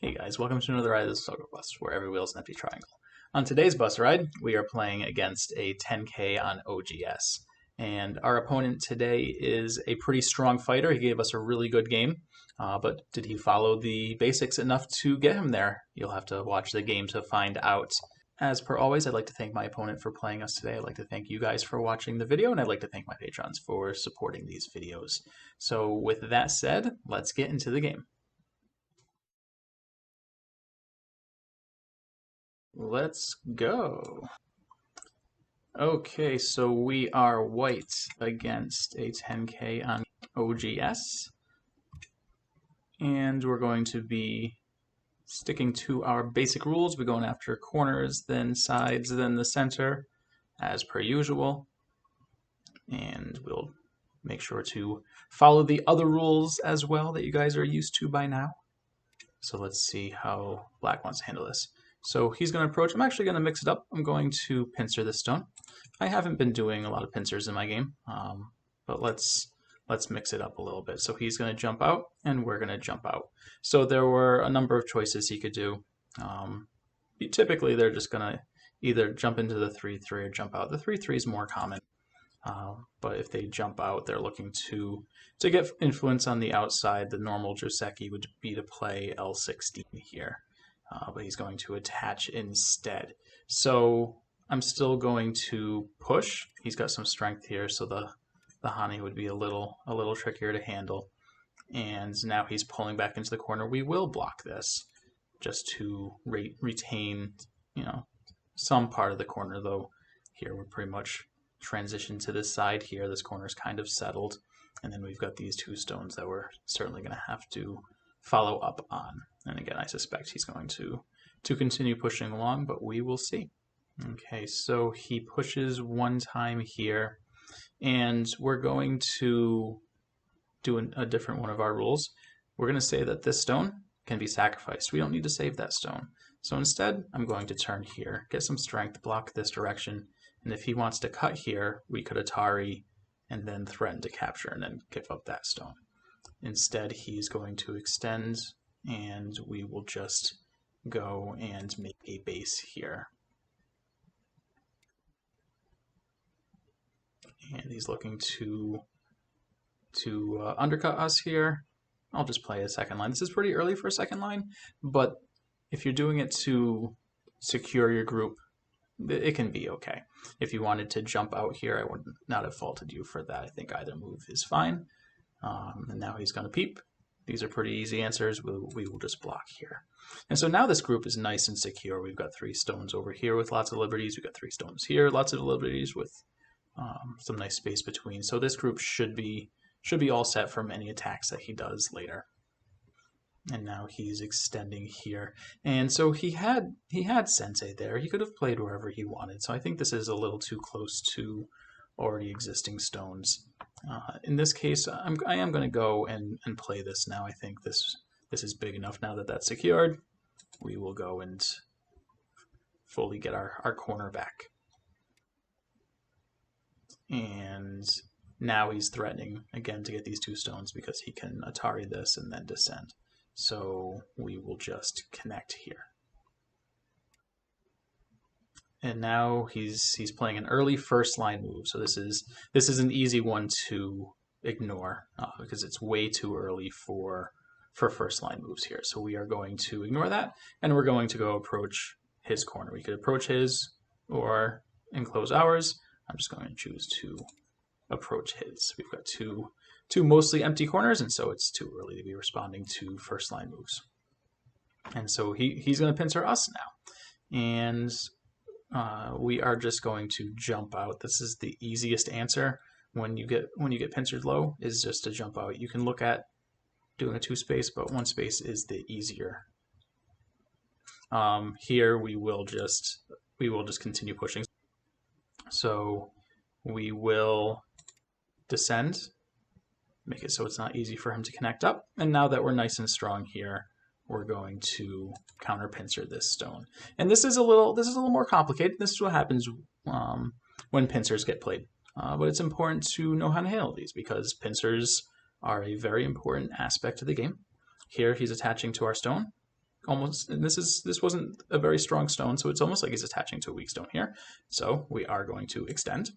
Hey guys, welcome to another ride of the Struggle Bus, where every wheel is an empty triangle. On today's bus ride, we are playing against a 10K on OGS. And our opponent today is a pretty strong fighter. He gave us a really good game, but did he follow the basics enough to get him there? You'll have to watch the game to find out. As per always, I'd like to thank my opponent for playing us today. I'd like to thank you guys for watching the video, and I'd like to thank my patrons for supporting these videos. So with that said, let's get into the game. Let's go. Okay, so we are white against a 10K on OGS. And we're going to be sticking to our basic rules. We're going after corners, then sides, then the center, as per usual. And we'll make sure to follow the other rules as well that you guys are used to by now. So let's see how black wants to handle this. So he's going to approach. I'm actually going to mix it up. I'm going to pincer this stone. I haven't been doing a lot of pincers in my game, but let's mix it up a little bit. So he's going to jump out, and we're going to jump out. So there were a number of choices he could do. Typically, they're just going to either jump into the 3-3 or jump out. The 3-3 is more common, but if they jump out, they're looking to get influence on the outside. The normal Joseki would be to play L16 here. But he's going to attach instead. So I'm still going to push. He's got some strength here, so the Hani would be a little trickier to handle. And now he's pulling back into the corner. We will block this just to retain, some part of the corner, though here we're pretty much transitioned to this side here. This corner's kind of settled. And then we've got these two stones that we're certainly going to have to follow up on. And again, I suspect he's going to continue pushing along, but we will see. Okay, so he pushes one time here, and we're going to do a different one of our rules. We're going to say that this stone can be sacrificed. We don't need to save that stone. So instead, I'm going to turn here, get some strength, block this direction, and if he wants to cut here, we could Atari and then threaten to capture and then give up that stone. Instead, he's going to extend, and we will just go and make a base here. And he's looking to undercut us here. I'll just play a second line. This is pretty early for a second line, but if you're doing it to secure your group, it can be okay. If you wanted to jump out here, I would not have faulted you for that. I think either move is fine. And now he's going to peep. These are pretty easy answers. We will just block here. And so now this group is nice and secure. We've got 3 stones over here with lots of liberties. We've got 3 stones here, lots of liberties with some nice space between. So this group should be all set from any attacks that he does later. And now he's extending here. And so he had Sensei there. He could have played wherever he wanted. So I think this is a little too close to already existing stones. In this case, I am going to go and play this now. I think this is big enough now that that's secured. We will go and fully get our corner back. And now he's threatening again to get these 2 stones because he can Atari this and then descend. So we will just connect here. And now he's playing an early first line move. So this is an easy one to ignore because it's way too early for first line moves here. So we are going to ignore that, and we're going to go approach his corner. We could approach his or enclose ours. I'm just going to choose to approach his. We've got two mostly empty corners, and so it's too early to be responding to first line moves. And so he's going to pincer us now. And we are just going to jump out. This is the easiest answer when you get pincered low, is just to jump out. You can look at doing a 2-space, but 1 space is the easier. Here we will just continue pushing. So we will descend, make it so it's not easy for him to connect up. And now that we're nice and strong here, we're going to counter pincer this stone. And this is a little more complicated. This is what happens when pincers get played. But it's important to know how to handle these because pincers are a very important aspect of the game. Here he's attaching to our stone. almost, and this wasn't a very strong stone, so it's almost like he's attaching to a weak stone here. So we are going to extend.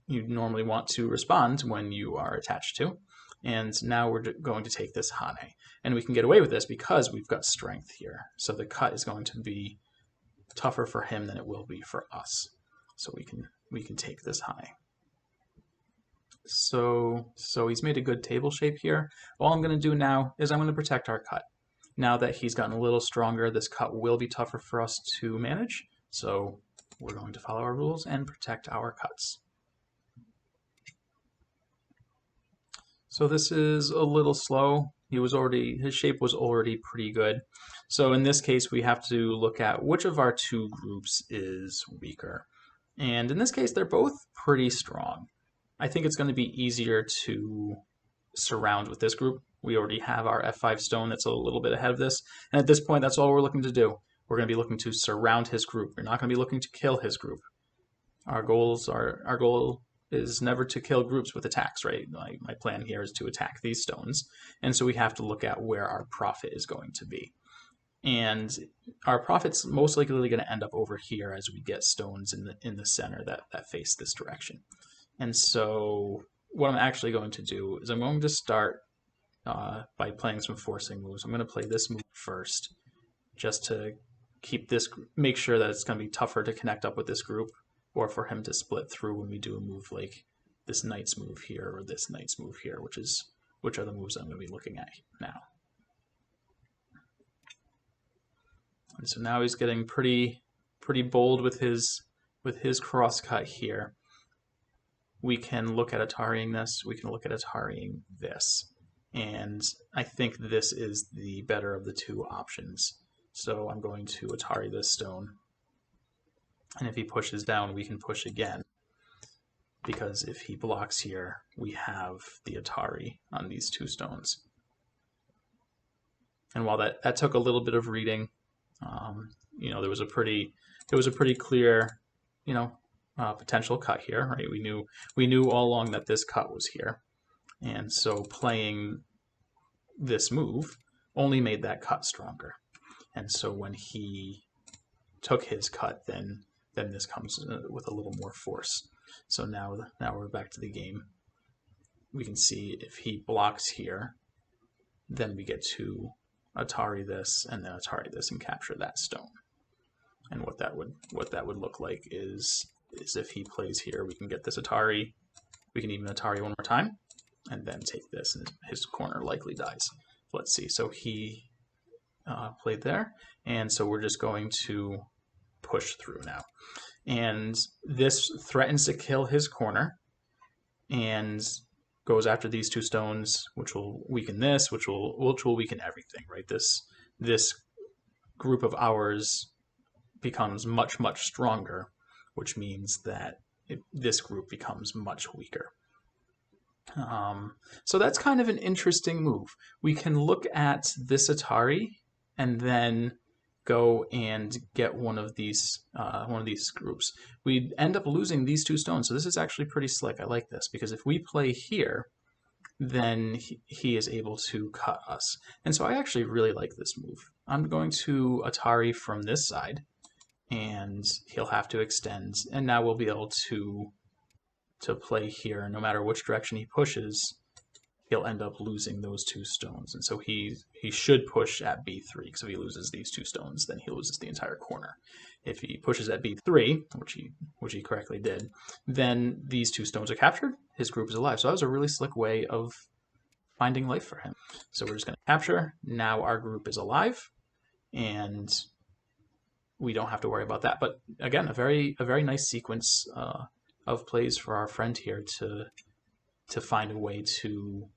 You normally want to respond when you are attached to. And now we're going to take this Hane. And we can get away with this because we've got strength here. So the cut is going to be tougher for him than it will be for us. So we can take this Hane. So he's made a good table shape here. All I'm going to do now is I'm going to protect our cut. Now that he's gotten a little stronger, this cut will be tougher for us to manage. So we're going to follow our rules and protect our cuts. So this is a little slow. His shape was already pretty good. So in this case, we have to look at which of our two groups is weaker. And in this case, they're both pretty strong. I think it's going to be easier to surround with this group. We already have our F5 stone that's a little bit ahead of this. And at this point, that's all we're looking to do. We're going to be looking to surround his group. We're not going to be looking to kill his group. Our goal is never to kill groups with attacks, right? My plan here is to attack these stones. And so we have to look at where our profit is going to be. And our profit's most likely going to end up over here as we get stones in the center that face this direction. And so what I'm actually going to do is I'm going to start by playing some forcing moves. I'm going to play this move first just to make sure that it's going to be tougher to connect up with this group, or for him to split through when we do a move like this knight's move here or this knight's move here, which are the moves I'm going to be looking at now. And so now he's getting pretty bold with his cross cut here. We can look at Atarying this, we can look at Atarying this. And I think this is the better of the two options. So I'm going to Atari this stone. And if he pushes down, we can push again. Because if he blocks here, we have the Atari on these two stones. And while that took a little bit of reading, there was a pretty clear, potential cut here, right? We knew all along that this cut was here. And so playing this move only made that cut stronger. And so when he took his cut, then this comes with a little more force. So now we're back to the game. We can see if he blocks here, then we get to Atari this and then Atari this and capture that stone. And what that would look like is if he plays here, we can get this Atari. We can even Atari one more time, and then take this, and his corner likely dies. Let's see. So he played there, and so we're just going to push through now. And this threatens to kill his corner, and goes after these two stones, which will weaken this, which will weaken everything, right? This group of ours becomes much stronger, which means that this group becomes much weaker. So that's kind of an interesting move. We can look at this Atari and then go and get one of these groups. We'd end up losing these two stones, so this is actually pretty slick. I like this, because if we play here, then he is able to cut us. And so I actually really like this move. I'm going to Atari from this side, and he'll have to extend, and now we'll be able to play here. No matter which direction he pushes, he'll end up losing those two stones. And so he should push at b3, because if he loses these two stones, then he loses the entire corner. If he pushes at b3, which he correctly did, then these two stones are captured, his group is alive. So that was a really slick way of finding life for him. So we're just going to capture. Now our group is alive, and we don't have to worry about that. But again, a very nice sequence of plays for our friend here to find a way to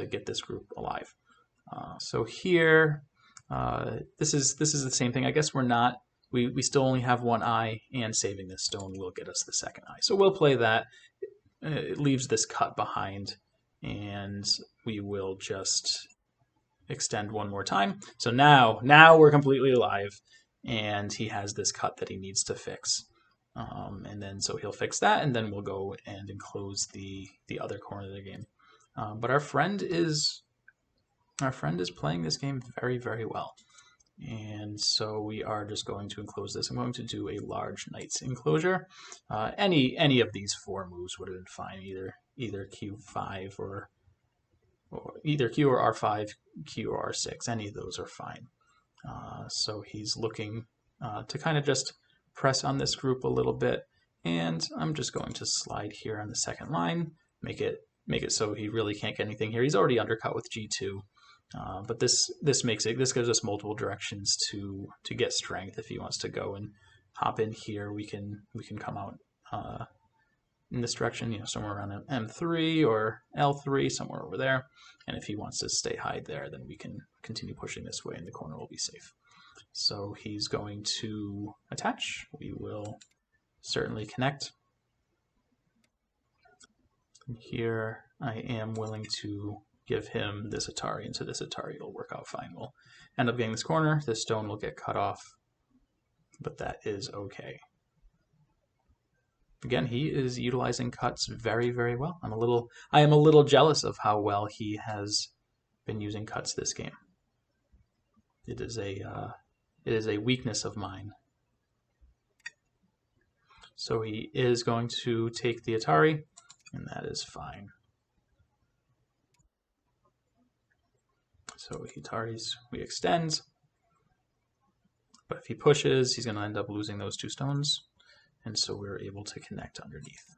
get this group alive. So here, this is the same thing. I guess we still only have one eye, and saving this stone will get us the second eye. So we'll play that. It leaves this cut behind, and we will just extend one more time. So now we're completely alive, and he has this cut that he needs to fix. And then so he'll fix that, and then we'll go and enclose the other corner of the game. But our friend is our friend is playing this game very, very well. And so we are just going to enclose this. I'm going to do a large knight's enclosure. Any of these four moves would have been fine, either Q5 or either Q or R5, Q or R6. Any of those are fine. So he's looking to kind of just press on this group a little bit, and I'm just going to slide here on the second line, make it so he really can't get anything here. He's already undercut with G2. But this gives us multiple directions to get strength. If he wants to go and hop in here, we can come out in this direction, somewhere around M3 or L3, somewhere over there. And if he wants to stay hide there, then we can continue pushing this way, and the corner will be safe. So he's going to attach. We will certainly connect. And here I am willing to give him this Atari, and so this Atari will work out fine. We'll end up getting this corner. This stone will get cut off, but that is okay. Again, he is utilizing cuts very, very well. I am a little jealous of how well he has been using cuts this game. It is a weakness of mine. So he is going to take the Atari, and that is fine. So he Ataris, we extend, but if he pushes, he's going to end up losing those two stones, and so we're able to connect underneath.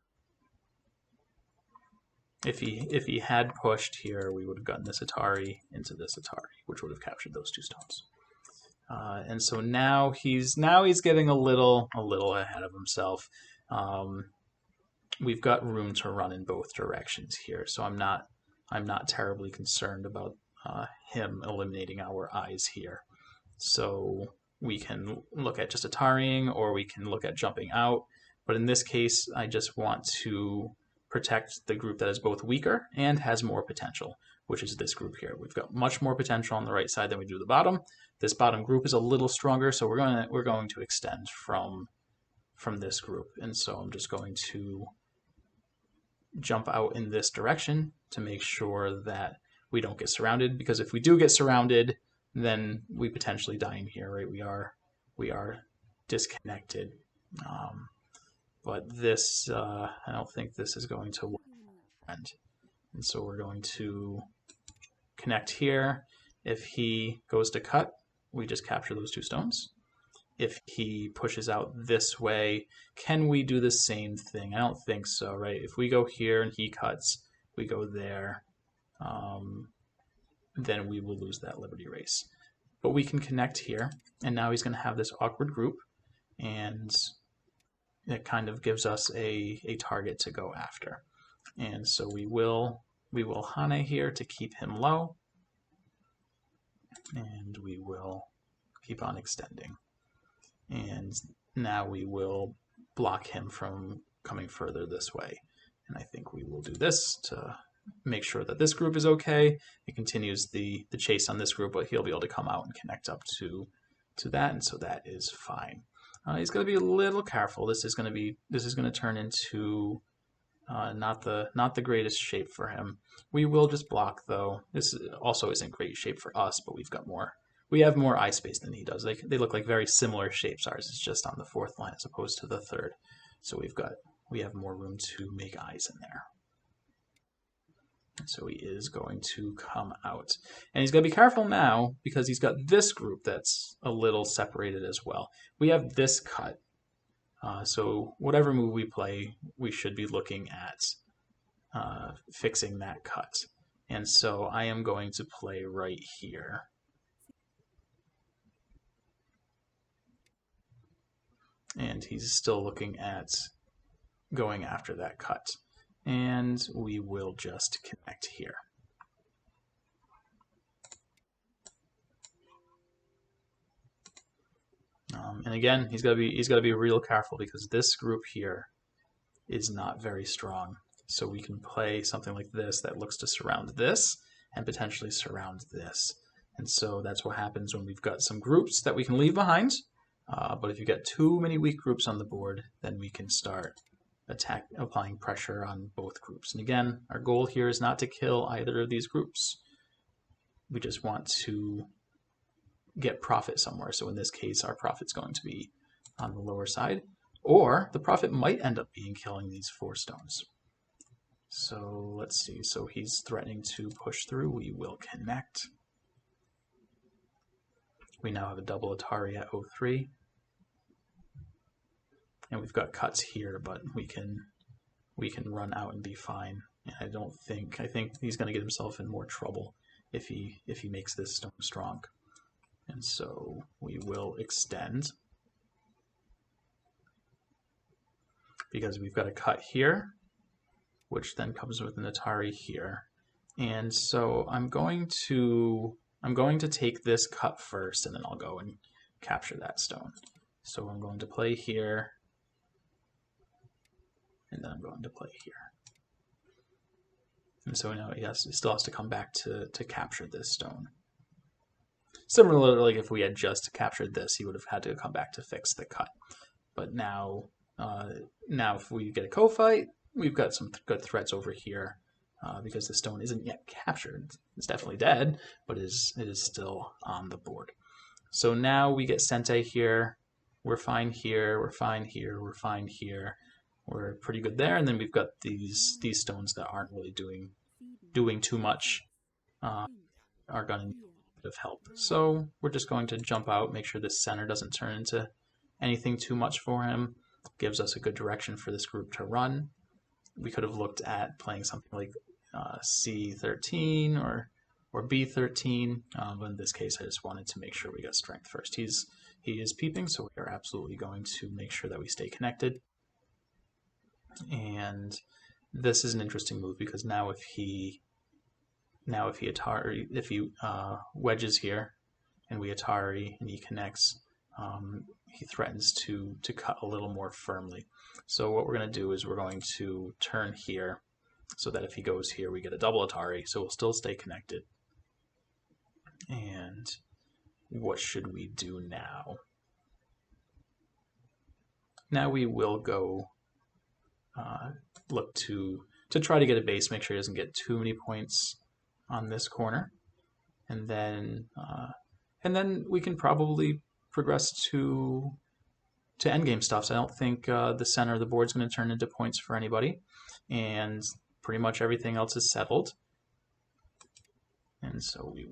If he had pushed here, we would have gotten this Atari into this Atari, which would have captured those two stones. And so now he's getting a little ahead of himself. We've got room to run in both directions here, so I'm not terribly concerned about him eliminating our eyes here. So we can look at just Atarying, or we can look at jumping out. But in this case, I just want to protect the group that is both weaker and has more potential, which is this group here. We've got much more potential on the right side than we do the bottom. This bottom group is a little stronger, so we're going to extend from this group. And so I'm just going to jump out in this direction to make sure that we don't get surrounded, because if we do get surrounded, then we potentially die in here, right? We are disconnected. But this, I don't think this is going to work. And so we're going to connect here. If he goes to cut, we just capture those two stones. If he pushes out this way, can we do the same thing? I don't think so, right? If we go here and he cuts, we go there, then we will lose that Liberty Race. But we can connect here, and now he's going to have this awkward group, and it kind of gives us a target to go after. And so we will Hane here to keep him low, and we will keep on extending. And now we will block him from coming further this way. And I think we will do this to make sure that this group is okay. It continues the chase on this group, but he'll be able to come out and connect up to that, and so that is fine. He's going to be a little careful. This is going to turn into not the greatest shape for him. We will just block though. This also isn't great shape for us, but we have more eye space than he does. They look like very similar shapes. Ours is just on the fourth line as opposed to the third. So we have more room to make eyes in there. And so he is going to come out. And he's going to be careful now because he's got this group that's a little separated as well. We have this cut. So whatever move we play, we should be looking at fixing that cut. And so I am going to play right here. And he's still looking at going after that cut. And we will just connect here. And again, he's got to be real careful because this group here is not very strong. So we can play something like this that looks to surround this and potentially surround this. And so that's what happens when we've got some groups that we can leave behind. But if you get too many weak groups on the board, then we can start applying pressure on both groups. And again, our goal here is not to kill either of these groups. we just want to get profit somewhere. So in this case, our profit's going to be on the lower side, or the profit might end up being killing these 4 stones. So let's see. So he's threatening to push through. We will connect. We now have a double Atari at 03. And we've got cuts here, but we can run out and be fine. And I think he's going to get himself in more trouble if he makes this stone strong. And so we will extend, because we've got a cut here, which then comes with an Atari here. And so I'm going to take this cut first, and then I'll go and capture that stone. So I'm going to play here, and then I'm going to play here. And so now he still has to come back to capture this stone. Similarly, like if we had just captured this, he would have had to come back to fix the cut. But now if we get a co-fight, we've got some good threats over here, because the stone isn't yet captured. It's definitely dead, but it is still on the board. So now we get Sente here. We're fine here. We're fine here. We're fine here. We're pretty good there. And then we've got these stones that aren't really doing too much. Are going to need a bit of help. So we're just going to jump out, make sure this center doesn't turn into anything too much for him. Gives us a good direction for this group to run. We could have looked at playing something like C13 or B13, but in this case I just wanted to make sure we got strength first. He is peeping, so we are absolutely going to make sure that we stay connected. And this is an interesting move, because now if he wedges here and we Atari and he connects, he threatens to cut a little more firmly. So what we're going to do is we're going to turn here, so that if he goes here we get a double Atari, so we'll still stay connected. And what should we do now? Now we will go look to try to get a base, make sure he doesn't get too many points on this corner, and then we can probably progress to endgame stuff. So I don't think the center of the board is going to turn into points for anybody, and pretty much everything else is settled. And so we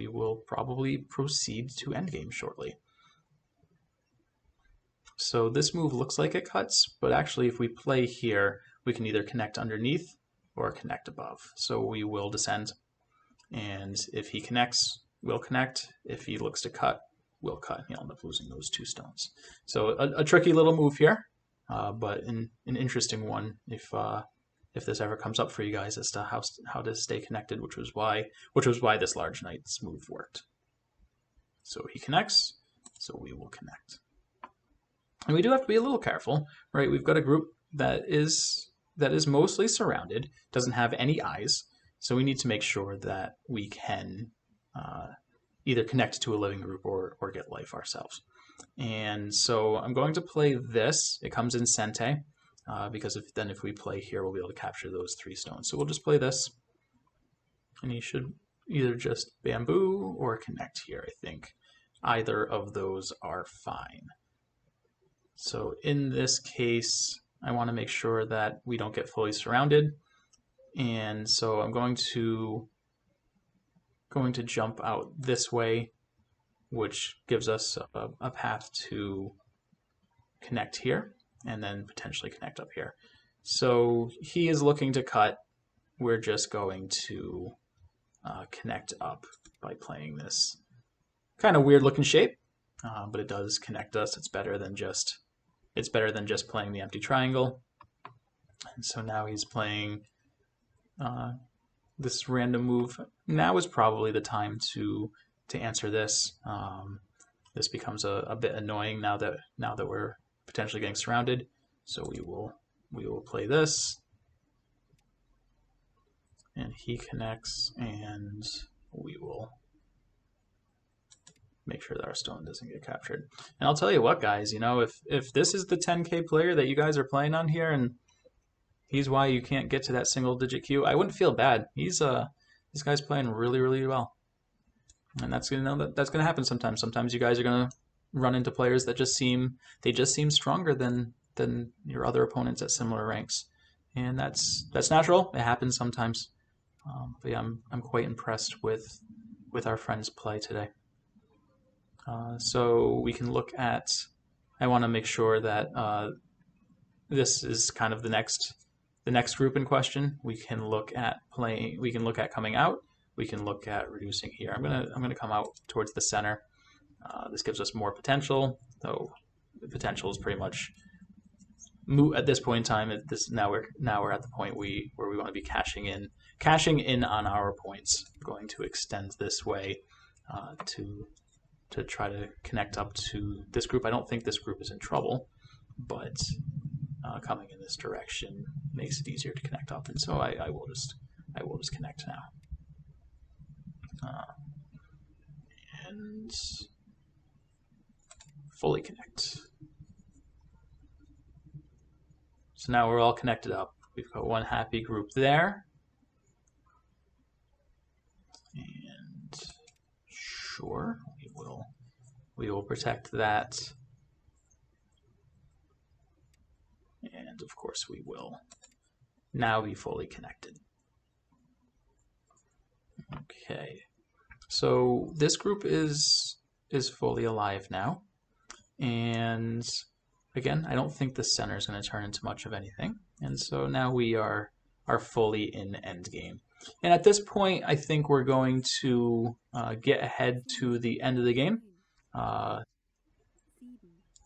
will probably proceed to endgame shortly. So this move looks like it cuts, but actually if we play here, we can either connect underneath or connect above. So we will descend, and if he connects, we'll connect. If he looks to cut, we'll cut. He'll end up losing those 2 stones. So a tricky little move here, but an interesting one if this ever comes up for you guys as to how to stay connected, which was why this large knight's move worked. So he connects, so we will connect. And we do have to be a little careful, right? We've got a group that is mostly surrounded, doesn't have any eyes, so we need to make sure that we can either connect to a living group or get life ourselves. And so I'm going to play this. It comes in Sente, because if we play here, we'll be able to capture those 3 stones. So we'll just play this, and he should either just bamboo or connect here, I think. Either of those are fine. So in this case, I want to make sure that we don't get fully surrounded, and so I'm going to jump out this way, which gives us a path to connect here and then potentially connect up here. So he is looking to cut. We're just going to connect up by playing this kind of weird looking shape, but it does connect us. It's better than just playing the empty triangle. And so now he's playing this random move. Now is probably the time to answer this. This becomes a bit annoying now that we're potentially getting surrounded. So we will play this, and he connects, and we will make sure that our stone doesn't get captured. And I'll tell you what, guys, you know, if this is the 10K player that you guys are playing on here, and he's why you can't get to that single digit queue, I wouldn't feel bad. He's This guy's playing really, really well. And that's gonna happen sometimes. Sometimes you guys are gonna run into players that just seem stronger than your other opponents at similar ranks, and that's natural. It happens sometimes. But yeah, I'm quite impressed with our friend's play today. So we can look at. I want to make sure that this is kind of the next group in question. We can look at playing. We can look at coming out. We can look at reducing here. I'm gonna come out towards the center. This gives us more potential, though the potential is pretty much moot at this point in time. Now we're at the point where we want to be cashing in on our points. We're going to extend this way to try to connect up to this group. I don't think this group is in trouble, but coming in this direction makes it easier to connect up, and so I will just connect now. And fully connect. So now we're all connected up. We've got one happy group there. And sure, we will protect that. And of course we will now be fully connected. Okay. So this group is fully alive now. And again, I don't think the center is going to turn into much of anything. And so now we are fully in endgame. And at this point, I think we're going to get ahead to the end of the game.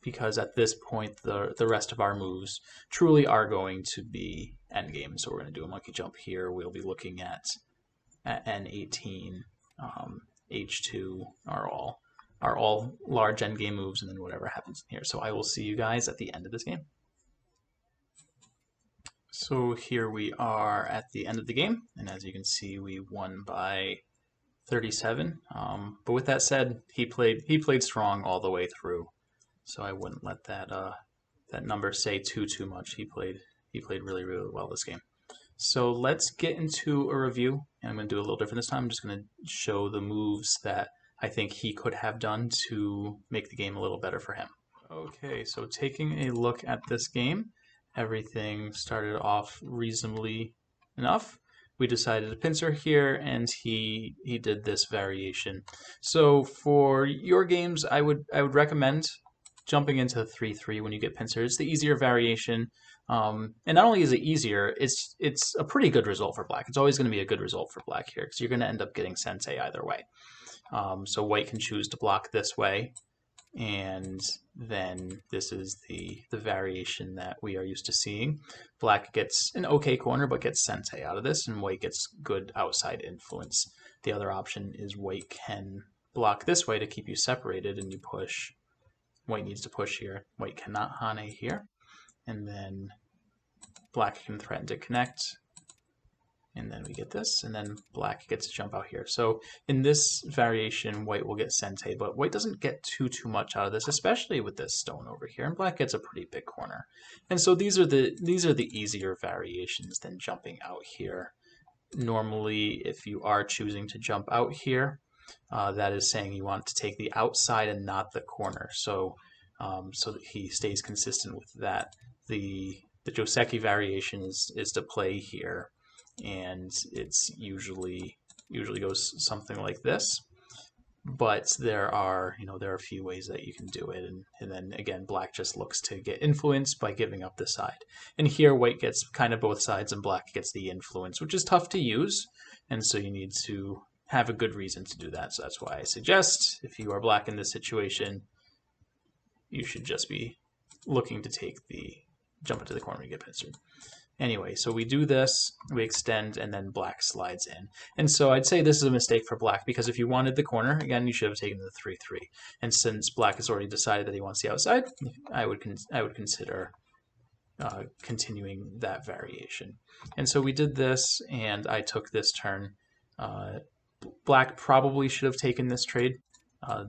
Because at this point, the rest of our moves truly are going to be endgame. So we're going to do a monkey jump here. We'll be looking at N18, H2 are all large endgame moves, and then whatever happens in here. So I will see you guys at the end of this game. So here we are at the end of the game, and as you can see, we won by 37. But with that said, he played strong all the way through, so I wouldn't let that number say too much. He played really, really well this game. So let's get into a review, and I'm going to do a little different this time. I'm just going to show the moves that I think he could have done to make the game a little better for him. Okay, so taking a look at this game, everything started off reasonably enough. We decided to pincer here, and he did this variation. So for your games, I would recommend jumping into 3-3 when you get pincer. It's the easier variation. And not only is it easier, it's a pretty good result for black. It's always going to be a good result for black here, because you're going to end up getting sensei either way. So white can choose to block this way, and then this is the variation that we are used to seeing. Black gets an okay corner, but gets sensei out of this, and white gets good outside influence. The other option is white can block this way to keep you separated, and you push. White needs to push here. White cannot hane here. And then black can threaten to connect, and then we get this, and then black gets to jump out here. So in this variation, white will get sensei, but white doesn't get too much out of this, especially with this stone over here, and black gets a pretty big corner. And so these are the easier variations than jumping out here. Normally, if you are choosing to jump out here, that is saying you want to take the outside and not the corner. So so that he stays consistent with that. The Joseki variation is to play here, and it's usually goes something like this. But there are a few ways that you can do it, and then again, black just looks to get influence by giving up the side. And here, white gets kind of both sides, and black gets the influence, which is tough to use, and so you need to have a good reason to do that. So that's why I suggest, if you are black in this situation, you should just be looking to take the jump into the corner and get pincered. Anyway, so we do this, we extend, and then black slides in. And so I'd say this is a mistake for black, because if you wanted the corner, again, you should have taken the 3-3. And since black has already decided that he wants the outside, I would consider continuing that variation. And so we did this, and I took this turn. Black probably should have taken this trade.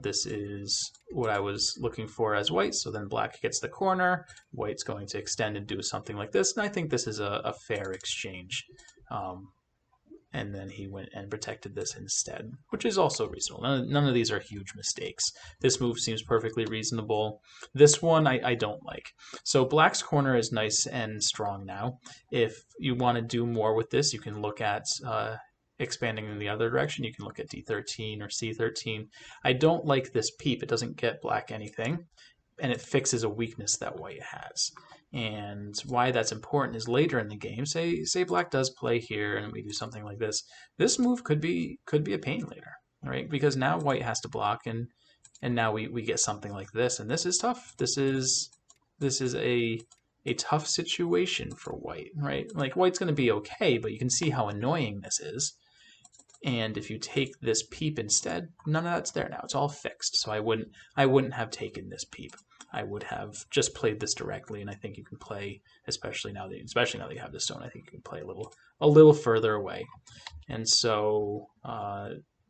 This is what I was looking for as white, so then black gets the corner, white's going to extend and do something like this, and I think this is a fair exchange. and then he went and protected this instead, which is also reasonable. None of these are huge mistakes. This move seems perfectly reasonable. This one I don't like. So black's corner is nice and strong now. If you want to do more with this, you can look at expanding in the other direction. You can look at D13 or C13. I don't like this peep. It doesn't get black anything, and it fixes a weakness that white has. And why that's important is later in the game, say black does play here and we do something like this, this move could be a pain later, right? Because now white has to block, and now we get something like this, and this is tough. This is a tough situation for white, right? Like white's going to be okay, but you can see how annoying this is. And if you take this peep instead, none of that's there now. It's all fixed. So I wouldn't have taken this peep. I would have just played this directly, and I think you can play, especially now that you have the stone, I think you can play a little further away. And so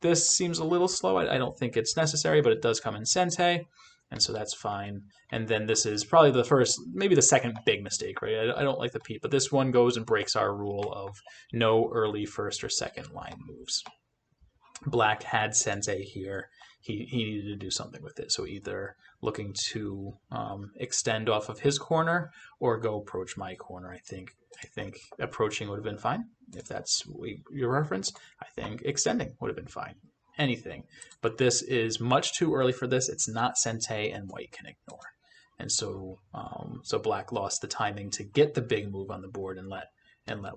this seems a little slow. I don't think it's necessary, but it does come in sente, and so that's fine. And then this is probably the first, maybe the second big mistake, right? I don't like the peep, but this one goes and breaks our rule of no early first or second line moves. Black had sente here. He needed to do something with it. So either looking to extend off of his corner or go approach my corner. I think approaching would have been fine. If that's your reference, I think extending would have been fine. Anything. But this is much too early for this. It's not sente, and white can ignore. And so so black lost the timing to get the big move on the board and let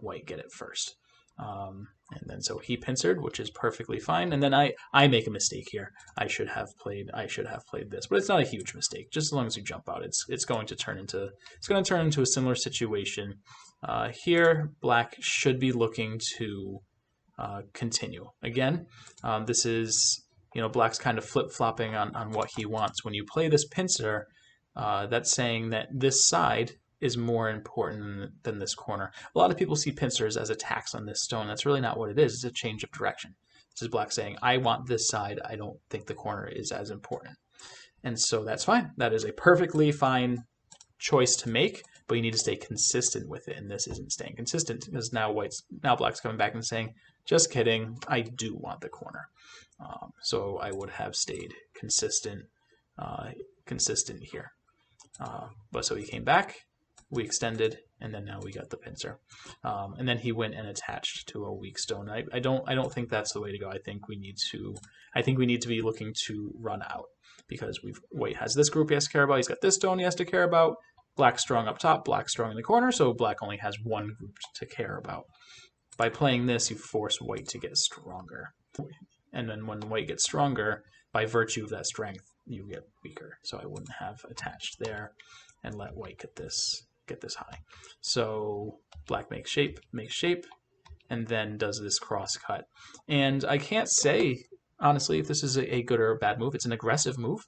white get it first. And then so he pincered, which is perfectly fine. And then I make a mistake here. I should have played this, but it's not a huge mistake. Just as long as you jump out, it's going to turn into a similar situation. Here, black should be looking to continue again. This is, black's kind of flip-flopping on what he wants. When you play this pincer, that's saying that this side is more important than this corner. A lot of people see pincers as attacks on this stone. That's really not what it is. It's a change of direction. This is black saying, I want this side. I don't think the corner is as important. And so that's fine. That is a perfectly fine choice to make, but you need to stay consistent with it, and this isn't staying consistent because now black's coming back and saying, just kidding, I do want the corner. So I would have stayed consistent here. But so he came back, we extended, and then now we got the pincer. And then he went and attached to a weak stone. I don't think that's the way to go. I think we need to be looking to run out, because white has this group he has to care about. He's got this stone he has to care about. Black's strong up top, black's strong in the corner, so black only has one group to care about. By playing this, you force white to get stronger. And then when white gets stronger, by virtue of that strength, you get weaker. So I wouldn't have attached there and let white get this high. So black makes shape, and then does this cross cut. And I can't say, honestly, if this is a good or a bad move. It's an aggressive move.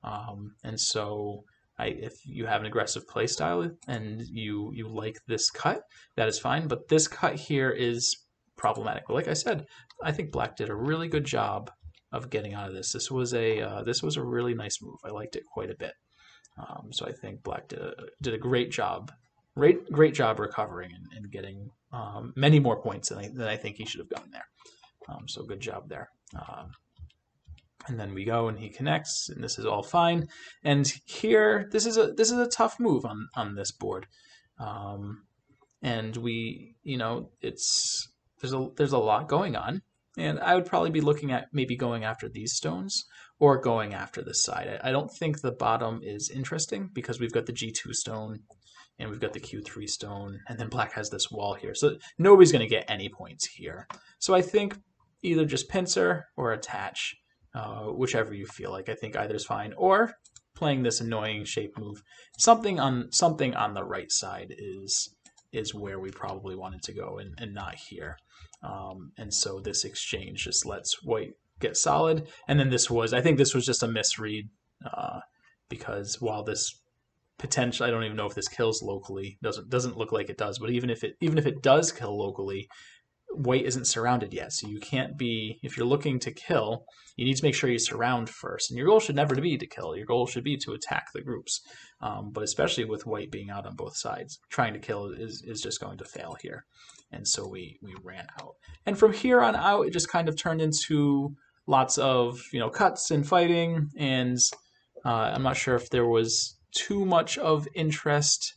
And so if you have an aggressive play style and you like this cut, that is fine. But this cut here is problematic. But like I said, I think black did a really good job of getting out of this. This was a really nice move. I liked it quite a bit. So I think black did a great job, great job recovering and getting many more points than I think he should have gotten there. So good job there. And then we go and he connects, and this is all fine. And here, this is a tough move on this board. And we, there's a lot going on. And I would probably be looking at maybe going after these stones or going after this side. I don't think the bottom is interesting because we've got the G2 stone and we've got the Q3 stone, and then black has this wall here. So nobody's going to get any points here. So I think either just pincer or attach, whichever you feel like. I think either is fine. Or playing this annoying shape move. Something on the right side is where we probably wanted to go, and not here. And so this exchange just lets white get solid. And then I think this was just a misread, because while this potential, I don't even know if this kills locally. Doesn't look like it does. But even if it does kill locally, white isn't surrounded yet. So you can't be, if you're looking to kill, you need to make sure you surround first. And your goal should never be to kill. Your goal should be to attack the groups. But especially with white being out on both sides, trying to kill is just going to fail here. And so we ran out. And from here on out, it just kind of turned into lots of cuts and fighting. And I'm not sure if there was too much of interest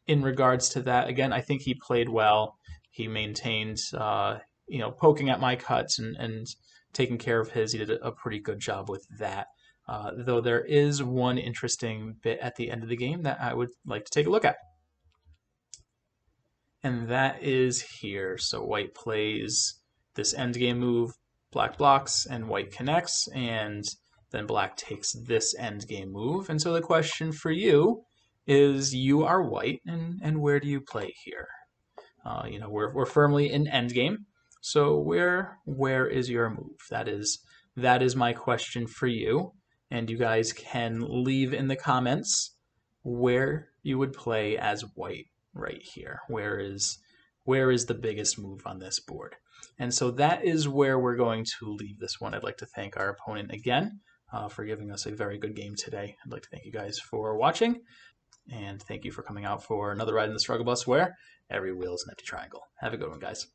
in regards to that. Again, I think he played well. He maintained, poking at my cuts and taking care of his. He did a pretty good job with that. Though there is one interesting bit at the end of the game that I would like to take a look at. And that is here. So white plays this endgame move, black blocks, and white connects, and then black takes this endgame move. And so the question for you is, you are white, and where do you play here? We're firmly in endgame. So where is your move? That is my question for you. And you guys can leave in the comments where you would play as white right here. Where is the biggest move on this board? And so that is where we're going to leave this one. I'd like to thank our opponent again for giving us a very good game today. I'd like to thank you guys for watching. And thank you for coming out for another ride in the Struggle Bus where every wheel is an empty triangle. Have a good one, guys.